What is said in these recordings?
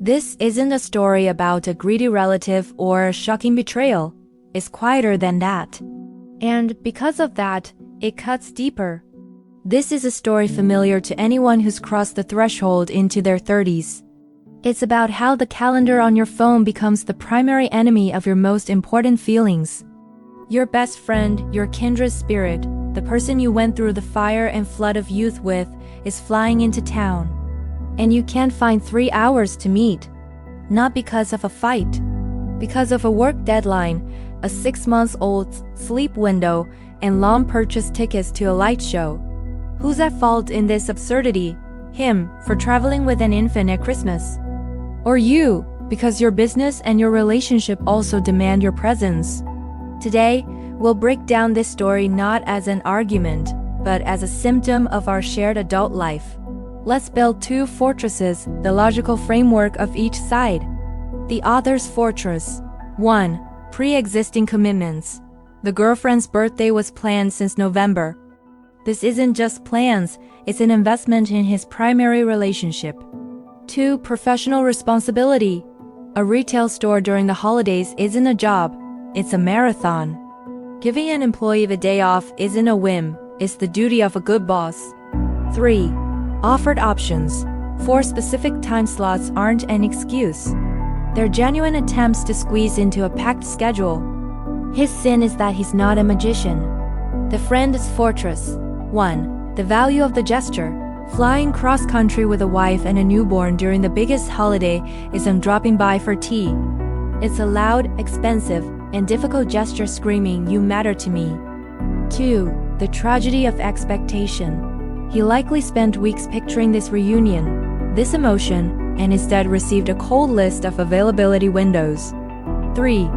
This isn't a story about a greedy relative or a shocking betrayal. It's quieter than that. And because of that, it cuts deeper. This is a story familiar to anyone who's crossed the threshold into their 30s. It's about how the calendar on your phone becomes the primary enemy of your most important feelings. Your best friend, your kindred spirit, the person you went through the fire and flood of youth with, is flying into town. And you can't find 3 hours to meet. Not because of a fight. Because of a work deadline, a 6-month-old sleep window, and long purchase tickets to a light show. Who's at fault in this absurdity? Him, for traveling with an infant at Christmas. Or you, because your business and your relationship also demand your presence. Today, we'll break down this story not as an argument, but as a symptom of our shared adult life. Let's build 2 fortresses, the logical framework of each side. The author's fortress. 1. Pre-existing commitments. The girlfriend's birthday was planned since November. This isn't just plans, it's an investment in his primary relationship. 2. Professional responsibility. A retail store during the holidays isn't a job, it's a marathon. Giving an employee the day off isn't a whim, it's the duty of a good boss. 3. Offered options. 4 specific time slots aren't an excuse. They're genuine attempts to squeeze into a packed schedule. His sin is that he's not a magician. The friend's fortress. 1. The value of the gesture. Flying cross-country with a wife and a newborn during the biggest holiday isn't dropping by for tea. It's a loud, expensive, and difficult gesture screaming, "You matter to me." 2. The tragedy of expectation. He likely spent weeks picturing this reunion, this emotion, and instead received a cold list of availability windows. 3.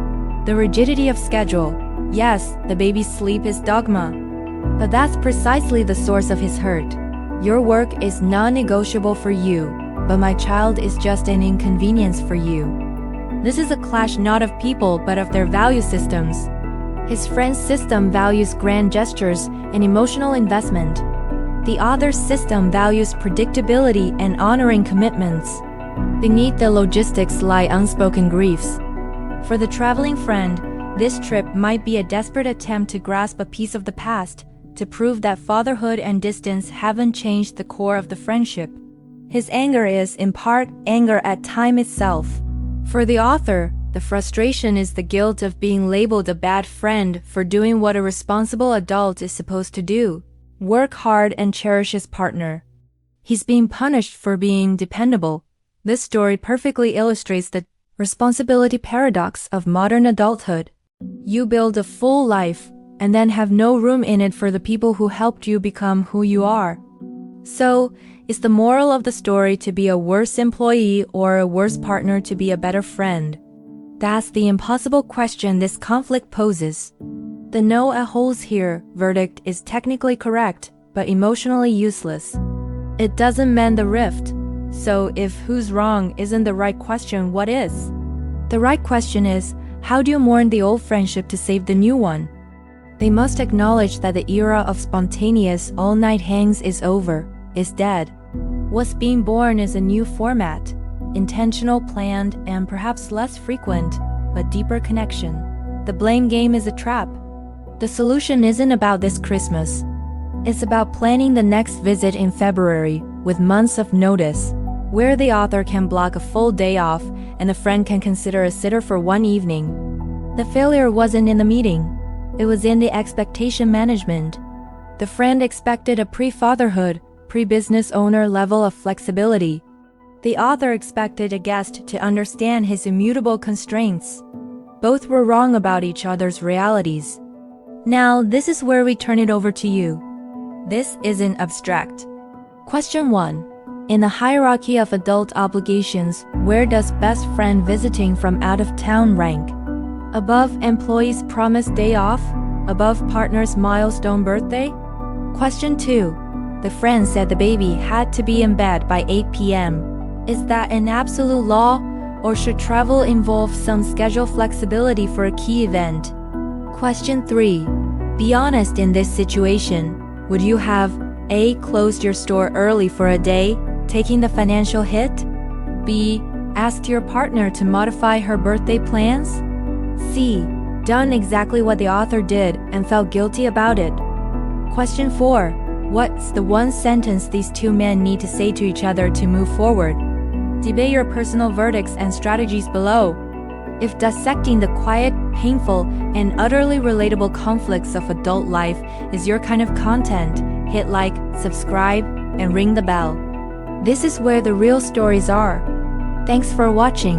The rigidity of schedule. Yes, the baby's sleep is dogma. But that's precisely the source of his hurt. Your work is non-negotiable for you, but my child is just an inconvenience for you. This is a clash not of people but of their value systems. His friend's system values grand gestures and emotional investment. The author's system values predictability and honoring commitments. Beneath the logistics lie unspoken griefs. For the traveling friend, this trip might be a desperate attempt to grasp a piece of the past, to prove that fatherhood and distance haven't changed the core of the friendship. His anger is, in part, anger at time itself. For the author, the frustration is the guilt of being labeled a bad friend for doing what a responsible adult is supposed to do: work hard and cherish his partner. He's being punished for being dependable. This story perfectly illustrates the responsibility paradox of modern adulthood. You build a full life, and then have no room in it for the people who helped you become who you are. So, is the moral of the story to be a worse employee or a worse partner to be a better friend? That's the impossible question this conflict poses. The "no a holes here" verdict is technically correct, but emotionally useless. It doesn't mend the rift. So if who's wrong isn't the right question, what is? The right question is, how do you mourn the old friendship to save the new one? They must acknowledge that the era of spontaneous all-night hangs is over, is dead. What's being born is a new format, intentional, planned, and perhaps less frequent, but deeper connection. The blame game is a trap. The solution isn't about this Christmas. It's about planning the next visit in February, with months of notice, where the author can block a full day off and the friend can consider a sitter for one evening. The failure wasn't in the meeting. It was in the expectation management. The friend expected a pre-fatherhood, pre-business owner level of flexibility. The author expected a guest to understand his immutable constraints. Both were wrong about each other's realities. Now, this is where we turn it over to you. This isn't abstract. Question 1. In the hierarchy of adult obligations, where does best friend visiting from out of town rank? Above employee's promised day off? Above partner's milestone birthday? Question 2. The friend said the baby had to be in bed by 8 p.m. Is that an absolute law, or should travel involve some schedule flexibility for a key event? Question 3. Be honest in this situation. Would you have A. Closed your store early for a day, taking the financial hit? B. Asked your partner to modify her birthday plans? C. Done exactly what the author did and felt guilty about it. Question 4. What's the one sentence these two men need to say to each other to move forward? Debate your personal verdicts and strategies below. If dissecting the quiet, painful, and utterly relatable conflicts of adult life is your kind of content, hit like, subscribe, and ring the bell. This is where the real stories are. Thanks for watching.